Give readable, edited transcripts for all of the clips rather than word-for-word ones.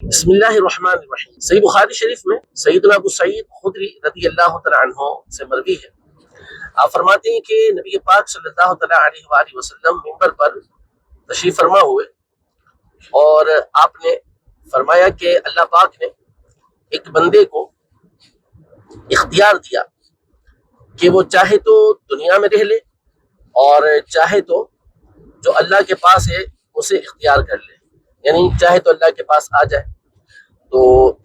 بسم اللہ الرحمن الرحیم۔ صحیح بخاری شریف میں سیدنا ابو سعید خدری رضی اللہ تعالیٰ عنہ سے مروی ہے، آپ فرماتے ہیں کہ نبی پاک صلی اللہ تعالیٰ علیہ وآلہ وسلم منبر پر تشریف فرما ہوئے اور آپ نے فرمایا کہ اللہ پاک نے ایک بندے کو اختیار دیا کہ وہ چاہے تو دنیا میں رہ لے اور چاہے تو جو اللہ کے پاس ہے اسے اختیار کر لے، یعنی چاہے تو اللہ کے پاس آ جائے۔ تو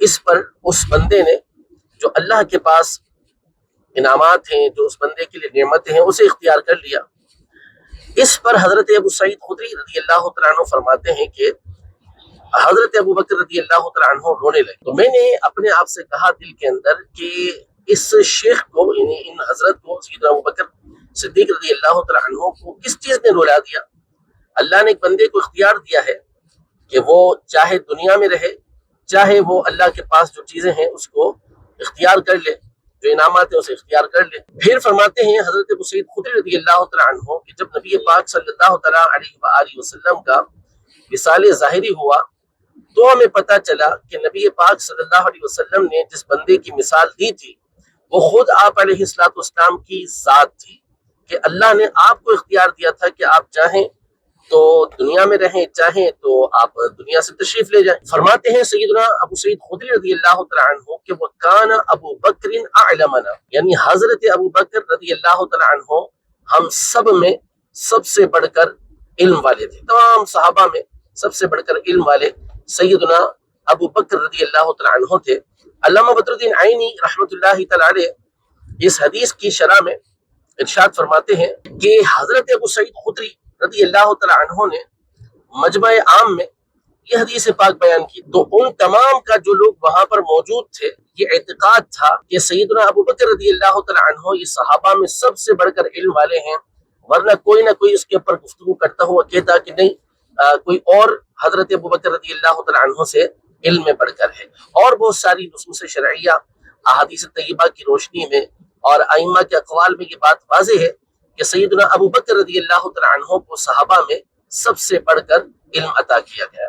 اس پر اس بندے نے جو اللہ کے پاس انعامات ہیں، جو اس بندے کے لیے نعمتیں ہیں، اسے اختیار کر لیا۔ اس پر حضرت ابو سعید خدری رضی اللہ تعالیٰ عنہ فرماتے ہیں کہ حضرت ابو بکر رضی اللہ تعالیٰ عنہ رونے لگے، تو میں نے اپنے آپ سے کہا دل کے اندر کہ اس شیخ کو، یعنی ان حضرت کو، سیدنا ابو بکر صدیق رضی اللہ تعالیٰ عنہ کو کس چیز نے رلا دیا؟ اللہ نے ایک بندے کو اختیار دیا ہے کہ وہ چاہے دنیا میں رہے، چاہے وہ اللہ کے پاس جو چیزیں ہیں اس کو اختیار کر لے، جو انعامات ہیں اسے اختیار کر لے۔ پھر فرماتے ہیں حضرت ابو سعید خدری رضی اللہ تعالیٰ عنہ کہ جب نبی پاک صلی اللہ تعالیٰ علیہ وآلہ وسلم کا وصال ظاہری ہوا تو ہمیں پتہ چلا کہ نبی پاک صلی اللہ علیہ وسلم نے جس بندے کی مثال دی تھی وہ خود آپ علیہ الصلوۃ والسلام کی ذات تھی، کہ اللہ نے آپ کو اختیار دیا تھا کہ آپ چاہیں تو دنیا میں رہیں، چاہیں تو آپ دنیا سے تشریف لے جائیں۔ فرماتے ہیں سیدنا ابو سعید خدری رضی اللہ تعالیٰ عنہ کہ وہ کان ابو بکر اعلمنا، یعنی حضرت ابو بکر رضی اللہ تعالیٰ عنہ ہم سب میں سب سے بڑھ کر علم والے تھے، تمام صحابہ میں سب سے بڑھ کر علم والے سیدنا ابو بکر رضی اللہ تعالیٰ عنہ تھے۔ علامہ بدر الدین عینی رحمۃ اللہ تعالیٰ علیہ اس حدیث کی شرح میں ارشاد فرماتے ہیں کہ حضرت ابو سعید خدری رضی اللہ تعالیٰ عنہ نے مجمع عام میں یہ حدیث پاک بیان کی، تو ان تمام کا جو لوگ وہاں پر موجود تھے یہ اعتقاد تھا کہ سیدنا ابو بکر رضی اللہ تعالیٰ عنہ یہ صحابہ میں سب سے بڑھ کر علم والے ہیں، ورنہ کوئی نہ کوئی اس کے اوپر گفتگو کرتا ہوا کہتا کہ نہیں کوئی اور حضرت ابو بکر رضی اللہ تعالیٰ عنہ سے علم میں بڑھ کر ہے۔ اور بہت ساری نصوص شرعیہ احادیث طیبہ کی روشنی میں اور ائمہ کے اقوال میں یہ بات واضح ہے کہ سیدنا ابو بکر رضی اللہ تعالیٰ عنہ کو صحابہ میں سب سے بڑھ کر علم عطا کیا گیا۔